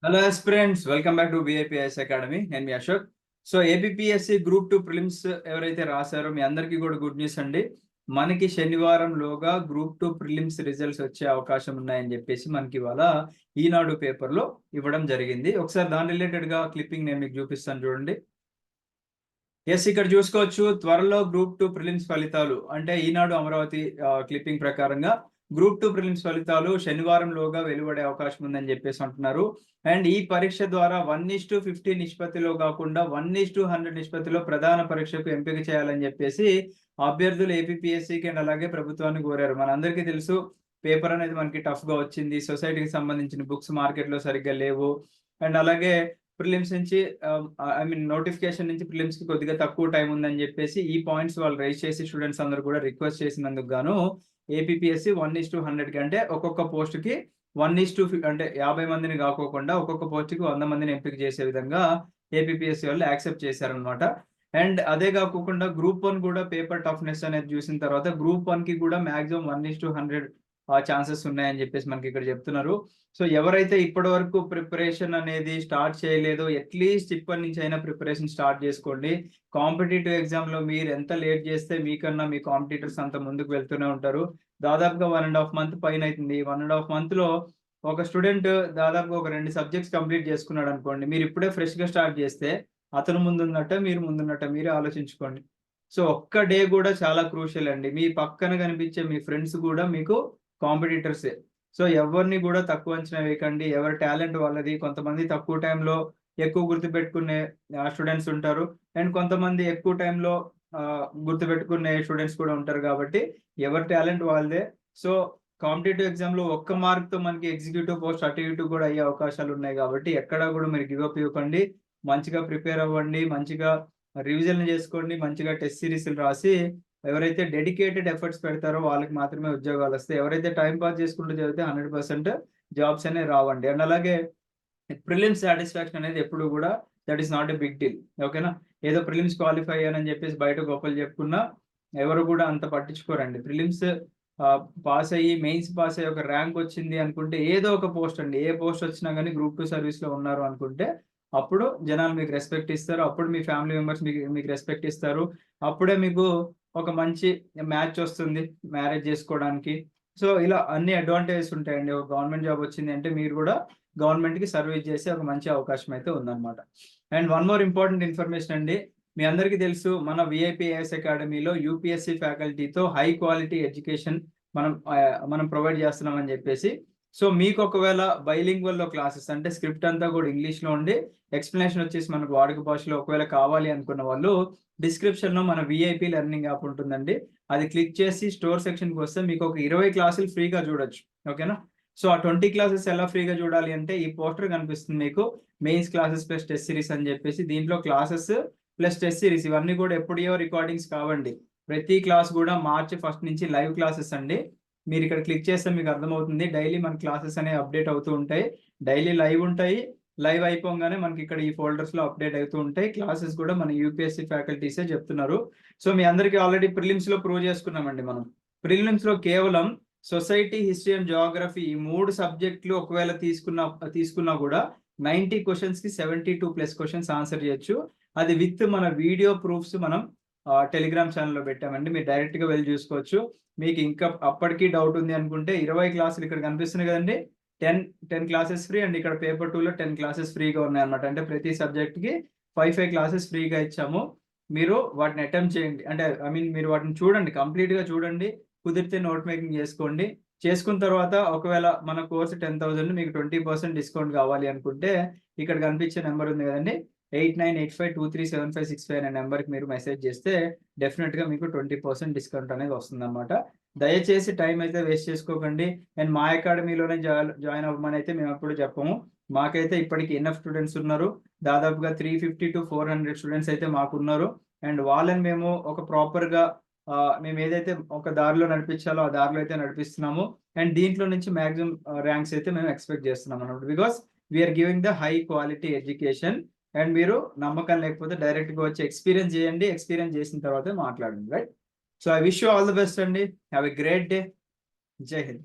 Hello friends, welcome back to BIPS academy. నేను మీ Ashok. So APSC group 2 prelims ఎవరైతే రాశారో మీ అందరికీ కూడా గుడ్ న్యూస్ అండి. మనకి శనివారంలోగా గ్రూప్ 2 ప్రిలిమ్స్ రిజల్ట్స్ వచ్చే అవకాశం ఉన్నాయని చెప్పేసి మనకి ఇవాళ ఈనాడు పేపర్లో ఇవ్వడం జరిగింది. ఒకసారి దాని రిలేటెడ్ గా క్లిప్పింగ్ నేను మీకు చూపిస్తాను, చూడండి. ఎస్, ఇక్కడ చూసుకోవచ్చు. త్వరలో గ్రూప్ 2 ప్రిలిమ్స్ ఫలితాలు అంటే ఈనాడు అమరావతి క్లిప్పింగ్ ప్రకారంగా గ్రూప్ 2 ప్రిలిమ్స్ ఫలితాలు శనివారంలోగా వెలువడే అవకాశం ఉందని చెప్పేసి అంటున్నారు. అండ్ ఈ పరీక్ష ద్వారా 1:50 నిష్పత్తిలో కాకుండా 1:100 నిష్పత్తిలో ప్రధాన పరీక్షకు ఎంపిక చేయాలని చెప్పేసి అభ్యర్థులు ఏపీఎస్సికి అండ్ అలాగే ప్రభుత్వాన్ని కోరారు. మనందరికీ తెలుసు, పేపర్ అనేది మనకి టఫ్ గా వచ్చింది. సొసైటీకి సంబంధించిన బుక్స్ మార్కెట్ లో సరిగ్గా లేవు. అండ్ అలాగే ప్రిలిమ్స్ నుంచి నోటిఫికేషన్ నుంచి ప్రిలిమ్స్ కి కొద్దిగా తక్కువ టైం ఉందని చెప్పేసి ఈ పాయింట్స్ వాళ్ళు రైజ్ చేసి స్టూడెంట్స్ అందరూ కూడా రిక్వెస్ట్ చేసినందుకు గాను ఏపీఎస్సి 1:100 కి అంటే ఒక్కొక్క పోస్ట్ కి 1:50 అంటే 50 మందిని కాకోకుండా ఒక్కొక్క పోస్ట్ కి 100 మందిని ఎంపిక చేసే విధంగా ఏపీఎస్సి వాళ్ళు యాక్సెప్ట్ చేశారనమాట. అండ్ అదే కాకుండా గ్రూప్ 1 కూడా పేపర్ టఫ్నెస్ అనేది చూసిన తర్వాత గ్రూప్ 1 కి కూడా మాక్సిమం 1:100 ఛాన్సెస్ ఉన్నాయని చెప్పేసి మనకి ఇక్కడ చెప్తున్నారు. సో ఎవరైతే ఇప్పటి వరకు ప్రిపరేషన్ అనేది స్టార్ట్ చేయలేదో అట్లీస్ట్ ఇప్పటి నుంచి అయినా ప్రిపరేషన్ స్టార్ట్ చేసుకోండి. కాంపిటేటివ్ ఎగ్జామ్ లో మీరు ఎంత లేట్ చేస్తే మీకన్నా మీ కాంపిటీటర్స్ అంత ముందుకు వెళ్తూనే ఉంటారు. దాదాపుగా 1.5 మంత్ పైన అవుతుంది. 1.5 మంత్ లో ఒక స్టూడెంట్ దాదాపుగా ఒక 2 సబ్జెక్ట్స్ కంప్లీట్ చేసుకున్నాడు అనుకోండి. మీరు ఇప్పుడే ఫ్రెష్ గా స్టార్ట్ చేస్తే అతను ముందున్నట్ట మీరు ముందున్నట్ట మీరే ఆలోచించుకోండి. సో ఒక్క డే కూడా చాలా క్రూషియల్ అండి. మీ పక్కన కనిపించే మీ ఫ్రెండ్స్ కూడా మీకు కాంపిటీటర్సే. సో ఎవరిని కూడా తక్కువ అంచనా వేయకండి. ఎవరి టాలెంట్ వాళ్ళది. కొంతమంది తక్కువ టైంలో ఎక్కువ గుర్తుపెట్టుకునే స్టూడెంట్స్ ఉంటారు. అండ్ కొంతమంది ఎక్కువ టైంలో గుర్తుపెట్టుకునే స్టూడెంట్స్ కూడా ఉంటారు. కాబట్టి ఎవరి టాలెంట్ వాళ్ళదే. సో కాంపిటేటివ్ ఎగ్జామ్ లో ఒక్క మార్క్ తో మనకి ఎగ్జిక్యూటివ్ పోస్ట్ అటు ఇటు కూడా అయ్యే అవకాశాలు ఉన్నాయి. కాబట్టి ఎక్కడా కూడా మీరు గివ్ అప్ ఇవ్వకండి. మంచిగా ప్రిపేర్ అవ్వండి. మంచిగా రివిజన్ చేసుకోండి. మంచిగా టెస్ట్ సిరీస్లు రాసి ఎవరైతే డెడికేటెడ్ ఎఫర్ట్స్ పెడతారో వాళ్ళకి మాత్రమే ఉద్యోగాలు వస్తాయి. ఎవరైతే టైం పాస్ చేసుకుంటూ చదివితే 100% జాబ్స్ అనేవి రావండి. అండ్ అలాగే ప్రిలిమ్స్ సాటిస్ఫాక్షన్ అనేది ఎప్పుడు కూడా that is not a big deal. ఓకేనా? ఏదో ప్రిలిమ్స్ క్వాలిఫై అయ్యానని చెప్పేసి బయట గొప్పలు చెప్పుకున్నా ఎవరు కూడా అంత పట్టించుకోరండి. ప్రిలిమ్స్ పాస్ అయ్యి మెయిన్స్ పాస్ అయ్యి ఒక ర్యాంక్ వచ్చింది అనుకుంటే ఏదో ఒక పోస్ట్ అండి, ఏ పోస్ట్ వచ్చినా కానీ గ్రూప్ 2 సర్వీస్ లో ఉన్నారు అనుకుంటే అప్పుడు జనాలు మీకు రెస్పెక్ట్ ఇస్తారు. అప్పుడు మీ ఫ్యామిలీ మెంబర్స్ మీకు రెస్పెక్ట్ ఇస్తారు. అప్పుడే మీకు ఒక మంచి మ్యాచ్ వస్తుంది మ్యారేజ్ చేసుకోవడానికి. సో ఇలా అన్ని అడ్వాంటేజెస్ ఉంటాయండి. ఒక గవర్నమెంట్ జాబ్ వచ్చింది అంటే మీరు కూడా గవర్నమెంట్ కి సర్వీస్ చేసే ఒక మంచి అవకాశం అయితే ఉందన్నమాట. And one more important information అండి. మీ అందరికీ తెలుసు, మన విఐపిఎస్ అకాడమీలో యూపీఎస్సి ఫ్యాకల్టీతో హై క్వాలిటీ ఎడ్యుకేషన్ మనం ప్రొవైడ్ చేస్తున్నామని చెప్పేసి. సో మీకు ఒకవేళ బైలింగ్వల్ లో క్లాసెస్ అంటే స్క్రిప్ట్ అంతా కూడా ఇంగ్లీష్ లో ఉండి ఎక్స్ప్లెనేషన్ వచ్చేసి మనకు వాడుక భాషలో ఒకవేళ కావాలి అనుకున్న వాళ్ళు డిస్క్రిప్షన్ లో మన విఐపి లెర్నింగ్ యాప్ ఉంటుందండి. అది క్లిక్ చేసి స్టోర్ సెక్షన్ కి వస్తే మీకు ఒక 20 క్లాసులు ఫ్రీగా చూడొచ్చు. ఓకేనా? సో ఆ 20 క్లాసెస్ ఎలా ఫ్రీగా చూడాలి అంటే ఈ పోస్టర్ కనిపిస్తుంది మీకు, mains classes plus test series అని చెప్పేసి. దీంట్లో క్లాసెస్ ప్లస్ టెస్ట్ సిరీస్ ఇవన్నీ కూడా ఎప్పుడో రికార్డింగ్స్ కావండి. ప్రతి క్లాస్ కూడా మార్చి 1 నుంచి లైవ్ క్లాసెస్ అండి. మీరు ఇక్కడ క్లిక్ చేస్తే మీకు అర్థమవుతుంది. డైలీ మన క్లాసెస్ అనేవి అప్డేట్ అవుతూ ఉంటాయి. డైలీ లైవ్ ఉంటాయి. లైవ్ అయిపోగానే మనకి ఇక్కడ ఈ ఫోల్డర్స్ లో అప్డేట్ అవుతూ ఉంటాయి. క్లాసెస్ కూడా మన యూపీఎస్సీ ఫ్యాకల్టీసే చెప్తున్నారు. సో మీ అందరికీ ఆల్రెడీ ప్రిలిమ్స్ లో ప్రూవ్ చేసుకున్నామండి. మనం ప్రిలిమ్స్ లో కేవలం సొసైటీ, హిస్టరీ అండ్ జియోగ్రఫీ ఈ 3 సబ్జెక్టులు ఒకవేళ తీసుకున్నా కూడా 90 క్వశ్చన్స్ కి 72+ క్వశ్చన్స్ ఆన్సర్ చేయొచ్చు. అది విత్ మన వీడియో ప్రూఫ్స్ మనం టెలిగ్రామ్ ఛానల్లో పెట్టామండి. మీరు డైరెక్ట్ గా వెళ్ళి చూసుకోవచ్చు. మీకు ఇంకా అప్పటికీ డౌట్ ఉంది అనుకుంటే 20 క్లాసులు ఇక్కడ కనిపిస్తున్నాయి కదండి. 10 క్లాసెస్ ఫ్రీ అండ్ ఇక్కడ పేపర్ 2 లో 10 క్లాసెస్ ఫ్రీగా ఉన్నాయి అనమాట. అంటే ప్రతి సబ్జెక్ట్ కి 5 క్లాసెస్ ఫ్రీగా ఇచ్చాము. మీరు వాటిని అటెంప్ట్ చేయండి. అంటే మీరు వాటిని చూడండి, కంప్లీట్ గా చూడండి. కుదిరితే నోట్ మేకింగ్ చేసుకోండి. చేసుకున్న తర్వాత ఒకవేళ మన కోర్సు 10,000 మీకు 20% డిస్కౌంట్ కావాలి అనుకుంటే ఇక్కడ కనిపించే నెంబర్ ఉంది కదండి, 8985237565 అనే నెంబర్కి మీరు మెసేజ్ చేస్తే డెఫినెట్ గా మీకు 20% డిస్కౌంట్ అనేది వస్తుంది అనమాట. దయచేసి టైం అయితే వేస్ట్ చేసుకోకండి. అండ్ మా అకాడమీలోనే జాయిన్ అవ్వమని అయితే మేము ఎప్పుడు చెప్పము. మాకైతే ఇప్పటికి ఎన్ఎఫ్ స్టూడెంట్స్ ఉన్నారు. దాదాపుగా 350 to 400 స్టూడెంట్స్ అయితే మాకున్నారు. అండ్ వాళ్ళని మేము ఒక ప్రాపర్ గా మేము ఏదైతే ఒక దారిలో నడిపించాలో ఆ దారిలో అయితే నడిపిస్తున్నాము. అండ్ దీంట్లో నుంచి మాక్సిమం ర్యాంక్స్ అయితే మేము ఎక్స్పెక్ట్ చేస్తున్నాం అన్నమాట. Because we are giving the high quality education. And మీరు నమ్మకం లేకపోతే డైరెక్ట్ గా వచ్చి ఎక్స్పీరియన్స్ చేయండి. ఎక్స్పీరియన్స్ చేసిన తర్వాత మాట్లాడండి. Right? So I wish you all the best అండి. Have a great day. Jai Hind.